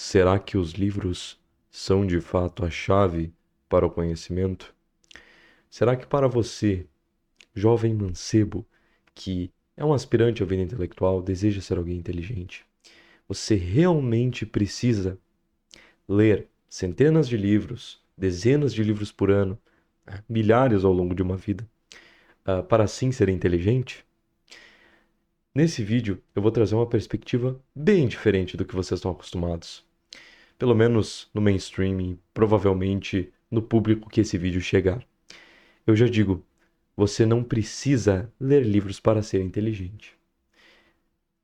Será que os livros são de fato a chave para o conhecimento? Será que para você, jovem mancebo, que é um aspirante à vida intelectual, deseja ser alguém inteligente, você realmente precisa ler centenas de livros, dezenas de livros por ano, milhares ao longo de uma vida, para assim ser inteligente? Nesse vídeo, eu vou trazer uma perspectiva bem diferente do que vocês estão acostumados. Pelo menos no mainstream e provavelmente no público que esse vídeo chegar. Eu já digo, você não precisa ler livros para ser inteligente.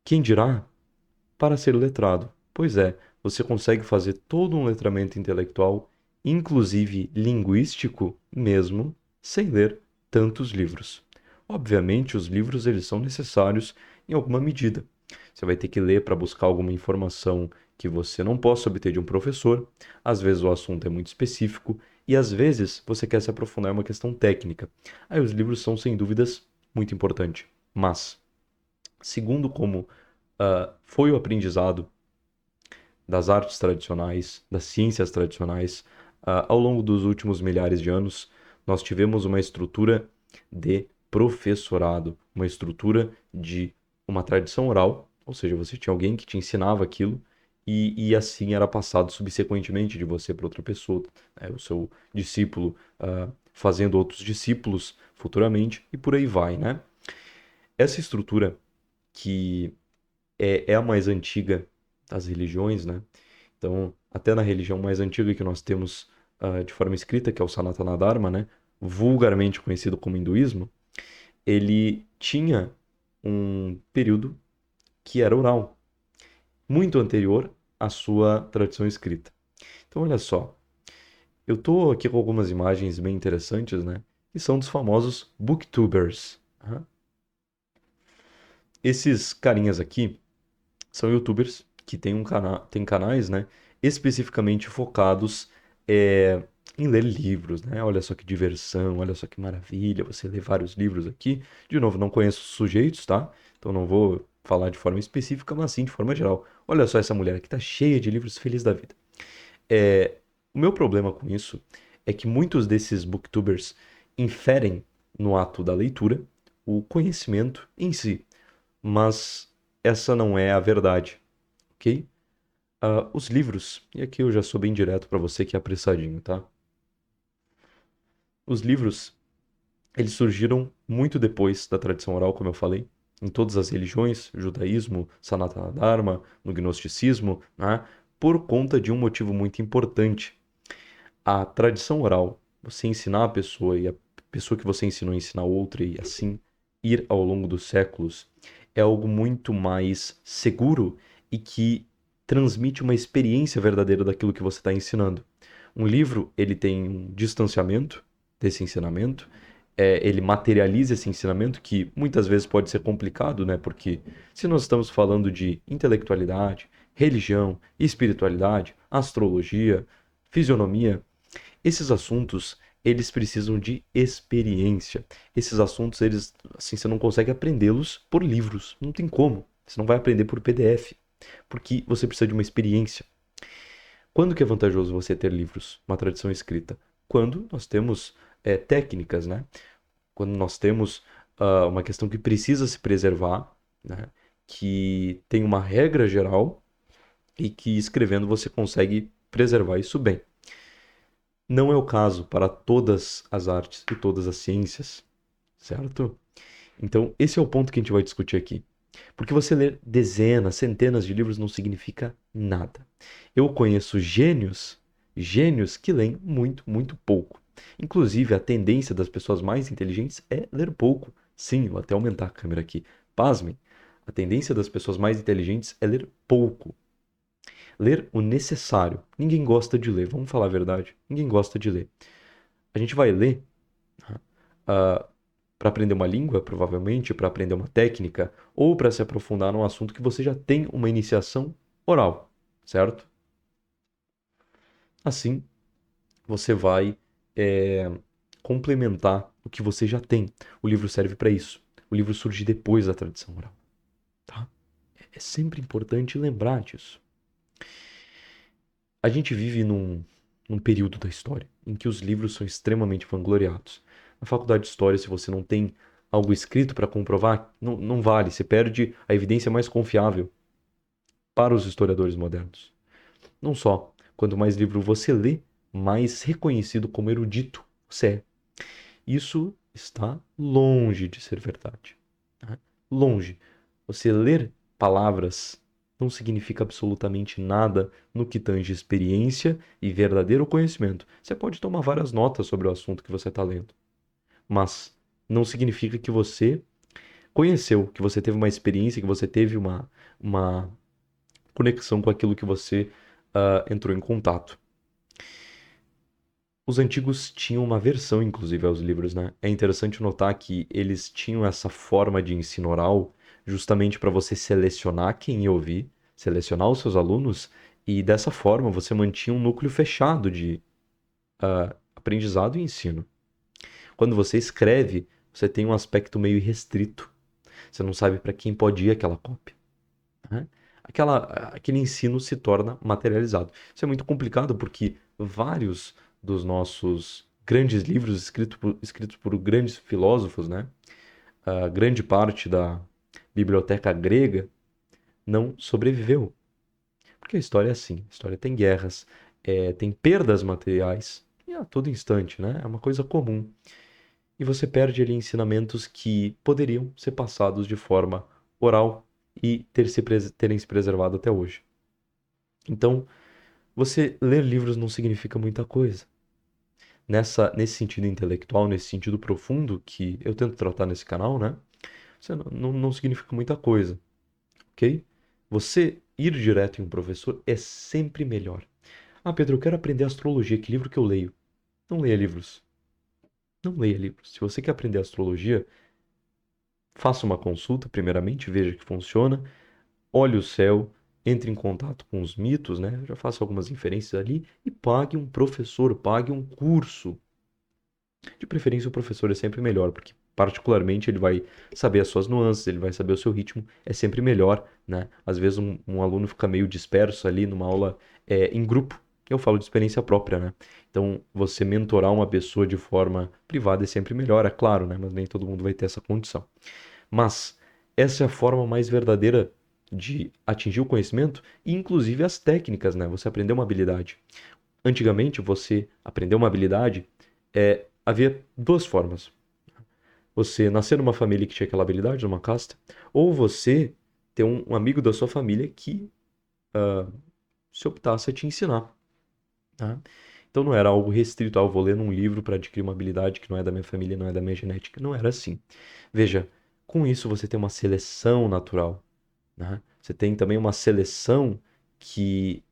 Quem dirá para ser letrado? Pois é, você consegue fazer todo um letramento intelectual, inclusive linguístico mesmo, sem ler tantos livros. Obviamente, os livros eles são necessários em alguma medida. Você vai ter que ler para buscar alguma informação que você não possa obter de um professor. Às vezes o assunto é muito específico e às vezes você quer se aprofundar em uma questão técnica. Aí os livros são sem dúvidas muito importantes. Mas, segundo como foi o aprendizado das artes tradicionais, das ciências tradicionais, ao longo dos últimos milhares de anos, nós tivemos uma estrutura de professorado, uma estrutura de uma tradição oral, ou seja, você tinha alguém que te ensinava aquilo e assim era passado subsequentemente de você para outra pessoa, né? O seu discípulo fazendo outros discípulos futuramente e por aí vai, né? Essa estrutura que é a mais antiga das religiões, né? Então, até na religião mais antiga que nós temos de forma escrita, que é o Sanatana Dharma, né? Vulgarmente conhecido como hinduísmo, ele tinha um período que era oral, muito anterior à sua tradição escrita. Então, olha só, eu estou aqui com algumas imagens bem interessantes, né? Que são dos famosos booktubers. Tá? Esses carinhas aqui são YouTubers que têm canais, né, especificamente focados é, em ler livros, né? Olha só que diversão, olha só que maravilha, você lê vários livros aqui. De novo, não conheço os sujeitos, tá? Então não vou falar de forma específica, mas sim de forma geral. Olha só essa mulher aqui, tá cheia de livros, feliz da vida. O meu problema com isso é que muitos desses booktubers inferem no ato da leitura o conhecimento em si, mas essa não é a verdade, ok? Os livros, e aqui eu já sou bem direto para você que é apressadinho, tá? Os livros, eles surgiram muito depois da tradição oral, como eu falei, em todas as religiões, judaísmo, Sanatana Dharma, no gnosticismo, né? Por conta de um motivo muito importante. A tradição oral, você ensinar a pessoa e a pessoa que você ensinou a ensinar outra e assim ir ao longo dos séculos, é algo muito mais seguro e que transmite uma experiência verdadeira daquilo que você está ensinando. Um livro, ele tem um distanciamento desse ensinamento, ele materializa esse ensinamento que muitas vezes pode ser complicado, né? Porque se nós estamos falando de intelectualidade, religião, espiritualidade, astrologia, fisionomia, esses assuntos, eles precisam de experiência. Esses assuntos, eles, assim, você não consegue aprendê-los por livros. Não tem como. Você não vai aprender por PDF, porque você precisa de uma experiência. Quando que é vantajoso você ter livros, uma tradição escrita? Quando nós temos técnicas, né? Quando nós temos uma questão que precisa se preservar, né? Que tem uma regra geral e que escrevendo você consegue preservar isso bem. Não é o caso para todas as artes e todas as ciências, certo? Então, esse é o ponto que a gente vai discutir aqui. Porque você ler dezenas, centenas de livros não significa nada. Eu conheço gênios, gênios que leem muito, muito pouco. Inclusive, a tendência das pessoas mais inteligentes é ler pouco. Sim, vou até aumentar a câmera aqui. Pasmem, a tendência das pessoas mais inteligentes é ler pouco. Ler o necessário. Ninguém gosta de ler, vamos falar a verdade. Ninguém gosta de ler. A gente vai ler para aprender uma língua, provavelmente, para aprender uma técnica, ou para se aprofundar num assunto que você já tem uma iniciação oral, certo? Assim, você vai é, complementar o que você já tem. O livro serve para isso. O livro surge depois da tradição oral, tá? É sempre importante lembrar disso. A gente vive num período da história em que os livros são extremamente vangloriados. Na faculdade de História, se você não tem algo escrito para comprovar, não vale, você perde a evidência mais confiável para os historiadores modernos. Não só, quanto mais livro você lê, mais reconhecido como erudito você é. Isso está longe de ser verdade. Tá? Longe. Você ler palavras não significa absolutamente nada no que tange experiência e verdadeiro conhecimento. Você pode tomar várias notas sobre o assunto que você está lendo, mas não significa que você conheceu, que você teve uma experiência, que você teve uma conexão com aquilo que você entrou em contato. Os antigos tinham uma versão, inclusive, aos livros, né? É interessante notar que eles tinham essa forma de ensino oral justamente para você selecionar quem ia ouvir, selecionar os seus alunos, e dessa forma você mantinha um núcleo fechado de aprendizado e ensino. Quando você escreve, você tem um aspecto meio irrestrito. Você não sabe para quem pode ir aquela cópia, né? Aquele ensino se torna materializado. Isso é muito complicado porque vários dos nossos grandes livros escritos por grandes filósofos, né? A grande parte da biblioteca grega não sobreviveu. Porque a história é assim, a história tem guerras, tem perdas materiais, e a todo instante, né? É uma coisa comum. E você perde ali ensinamentos que poderiam ser passados de forma oral e terem se preservado até hoje. Então, você ler livros não significa muita coisa. Nesse sentido intelectual, nesse sentido profundo que eu tento tratar nesse canal, né? Você não significa muita coisa, ok? Você ir direto em um professor é sempre melhor. Ah, Pedro, eu quero aprender astrologia. Que livro que eu leio? Não leia livros. Não leia livros. Se você quer aprender astrologia, faça uma consulta, primeiramente, veja que funciona, olhe o céu, entre em contato com os mitos, né? Já faça algumas inferências ali e pague um professor, pague um curso. De preferência, o professor é sempre melhor, porque particularmente ele vai saber as suas nuances, ele vai saber o seu ritmo, é sempre melhor, né? Às vezes um aluno fica meio disperso ali numa aula em grupo. Eu falo de experiência própria, né? Então, você mentorar uma pessoa de forma privada é sempre melhor, é claro, né? Mas nem todo mundo vai ter essa condição. Mas essa é a forma mais verdadeira de atingir o conhecimento e inclusive as técnicas, né? Você aprender uma habilidade. Antigamente, você aprender uma habilidade havia duas formas. Você nascer numa família que tinha aquela habilidade, numa casta, ou você ter um amigo da sua família que se optasse a te ensinar. Tá? Então não era algo restrito, eu vou ler num livro para adquirir uma habilidade que não é da minha família, não é da minha genética. Não era assim. Veja, com isso você tem uma seleção natural, né? Você tem também uma seleção que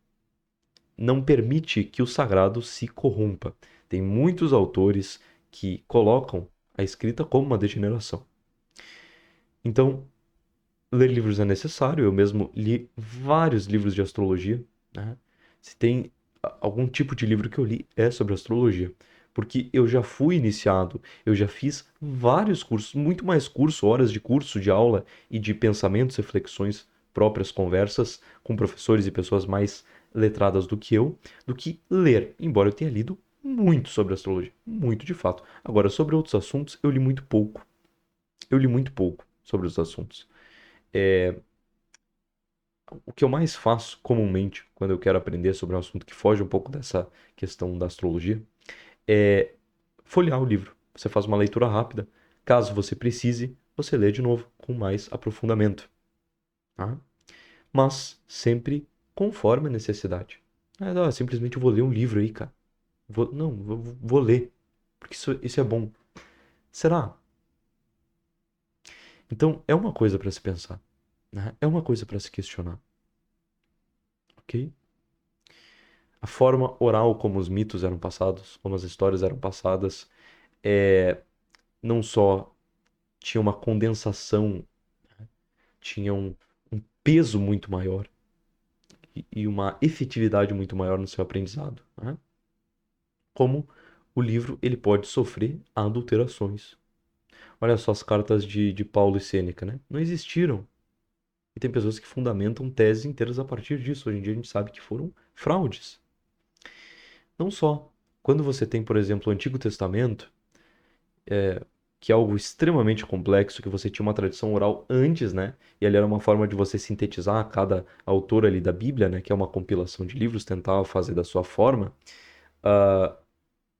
não permite que o sagrado se corrompa. Tem muitos autores que colocam a escrita como uma degeneração. Então, ler livros é necessário. Eu mesmo li vários livros de astrologia, né? Se tem algum tipo de livro que eu li é sobre astrologia, porque eu já fui iniciado, eu já fiz vários cursos, muito mais curso, horas de curso, de aula e de pensamentos, reflexões próprias, conversas com professores e pessoas mais letradas do que ler, embora eu tenha lido muito sobre astrologia, muito de fato. Agora, sobre outros assuntos, eu li muito pouco. Eu li muito pouco sobre os assuntos. O que eu mais faço comumente quando eu quero aprender sobre um assunto que foge um pouco dessa questão da astrologia é folhear o livro. Você faz uma leitura rápida. Caso você precise, você lê de novo com mais aprofundamento. Tá? Mas sempre conforme a necessidade. Simplesmente eu vou ler um livro aí, cara. Não, vou ler. Porque isso é bom. Será? Então, é uma coisa para se pensar, né? É uma coisa para se questionar. Ok? A forma oral como os mitos eram passados, como as histórias eram passadas, não só tinha uma condensação, tinha um peso muito maior e uma efetividade muito maior no seu aprendizado, né? Como o livro ele pode sofrer adulterações. Olha só as cartas de Paulo e Sêneca, né? Não existiram. E tem pessoas que fundamentam teses inteiras a partir disso. Hoje em dia a gente sabe que foram fraudes. Não só. Quando você tem, por exemplo, o Antigo Testamento, que é algo extremamente complexo, que você tinha uma tradição oral antes, né? E ali era uma forma de você sintetizar cada autor ali da Bíblia, né? Que é uma compilação de livros, tentava fazer da sua forma. ah,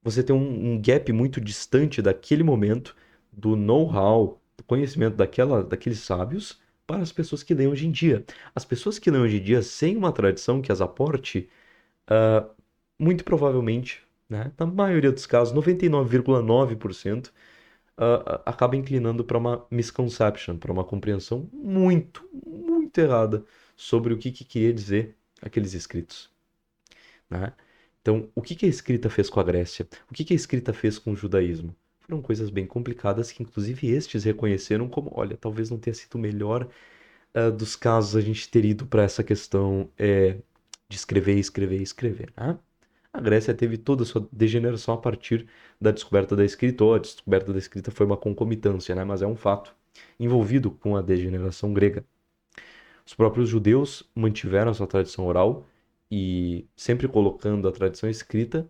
Você tem um gap muito distante daquele momento, do know-how, do conhecimento daqueles sábios, para as pessoas que leem hoje em dia. As pessoas que leem hoje em dia sem uma tradição que as aporte, ah, muito provavelmente, né? Na maioria dos casos, 99,9%, acaba inclinando para uma misconception, para uma compreensão muito, muito errada sobre o que queria dizer aqueles escritos, né? Então, o que a escrita fez com a Grécia? O que a escrita fez com o judaísmo? Foram coisas bem complicadas que, inclusive, estes reconheceram como, olha, talvez não tenha sido o melhor dos casos a gente ter ido para essa questão de escrever, escrever, escrever, né? A Grécia teve toda a sua degeneração a partir da descoberta da escrita, ou a descoberta da escrita foi uma concomitância, né? Mas é um fato envolvido com a degeneração grega. Os próprios judeus mantiveram a sua tradição oral e sempre colocando a tradição escrita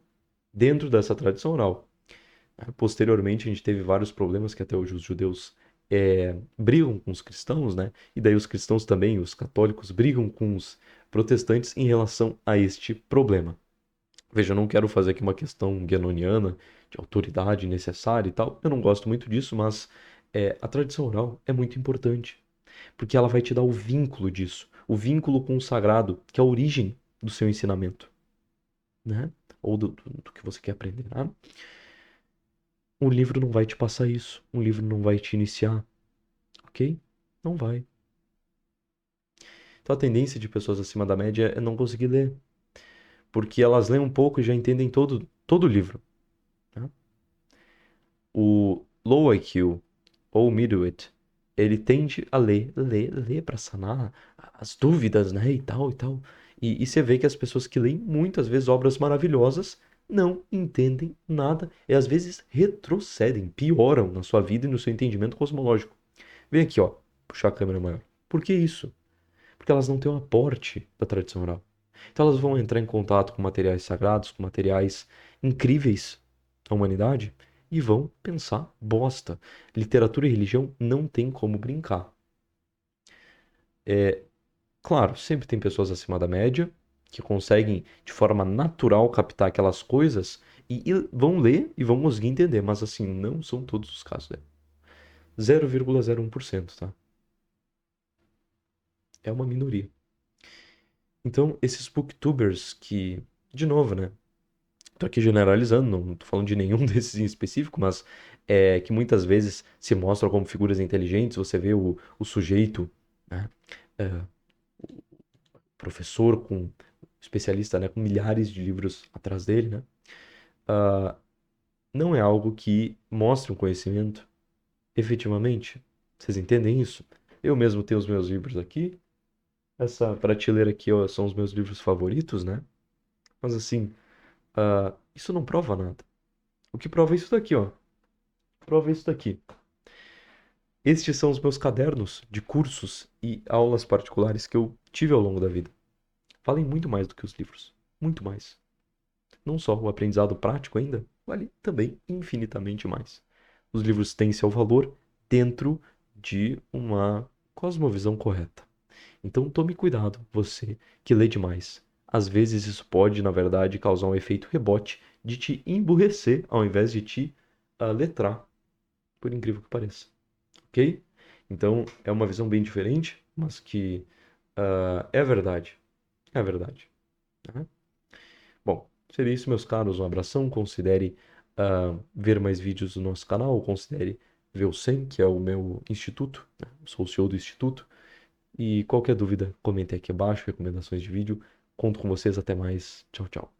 dentro dessa tradição oral. Posteriormente, a gente teve vários problemas que até hoje os judeus brigam com os cristãos, né? E daí os cristãos também, os católicos, brigam com os protestantes em relação a este problema. Veja, eu não quero fazer aqui uma questão guianoniana de autoridade necessária e tal. Eu não gosto muito disso, mas a tradição oral é muito importante, porque ela vai te dar o vínculo disso, o vínculo com o sagrado, que é a origem do seu ensinamento, né? Ou do que você quer aprender, né? Um livro não vai te passar isso, um livro não vai te iniciar, ok? Não vai. Então a tendência de pessoas acima da média é não conseguir ler, porque elas leem um pouco e já entendem todo o livro, né? O low IQ ou middleweight, ele tende a ler para sanar as dúvidas, né, e tal, e tal. E você vê que as pessoas que leem muitas vezes obras maravilhosas não entendem nada e às vezes retrocedem, pioram na sua vida e no seu entendimento cosmológico. Vem aqui, ó, puxar a câmera maior. Por que isso? Porque elas não têm um aporte da tradição oral. Então elas vão entrar em contato com materiais sagrados, com materiais incríveis da humanidade e vão pensar bosta. Literatura e religião não tem como brincar. Claro, sempre tem pessoas acima da média que conseguem de forma natural captar aquelas coisas e vão ler e vão conseguir entender, mas assim, não são todos os casos, né? 0,01%, tá? É uma minoria. Então, esses booktubers que, de novo, né? Tô aqui generalizando, não tô falando de nenhum desses em específico, mas que muitas vezes se mostram como figuras inteligentes. Você vê o sujeito, né, é, professor com especialista, né, com milhares de livros atrás dele, né? Ah, não é algo que mostre um conhecimento efetivamente. Vocês entendem isso? Eu mesmo tenho os meus livros aqui. Essa prateleira aqui, ó, são os meus livros favoritos, né? Mas assim, isso não prova nada. O que prova é isso daqui, ó. Prova é isso daqui. Estes são os meus cadernos de cursos e aulas particulares que eu tive ao longo da vida. Valem muito mais do que os livros. Muito mais. Não só o aprendizado prático ainda, vale também infinitamente mais. Os livros têm seu valor dentro de uma cosmovisão correta. Então tome cuidado, você que lê demais. Às vezes isso pode, na verdade, causar um efeito rebote de te emburrecer ao invés de te letrar, por incrível que pareça. Ok? Então é uma visão bem diferente, mas que é verdade. É verdade. Né? Bom, seria isso, meus caros. Um abração. Considere ver mais vídeos do nosso canal. Considere ver o SEM, que é o meu instituto. Né? Sou o CEO do instituto. E qualquer dúvida, comente aqui abaixo. Recomendações de vídeo. Conto com vocês. Até mais. Tchau, tchau.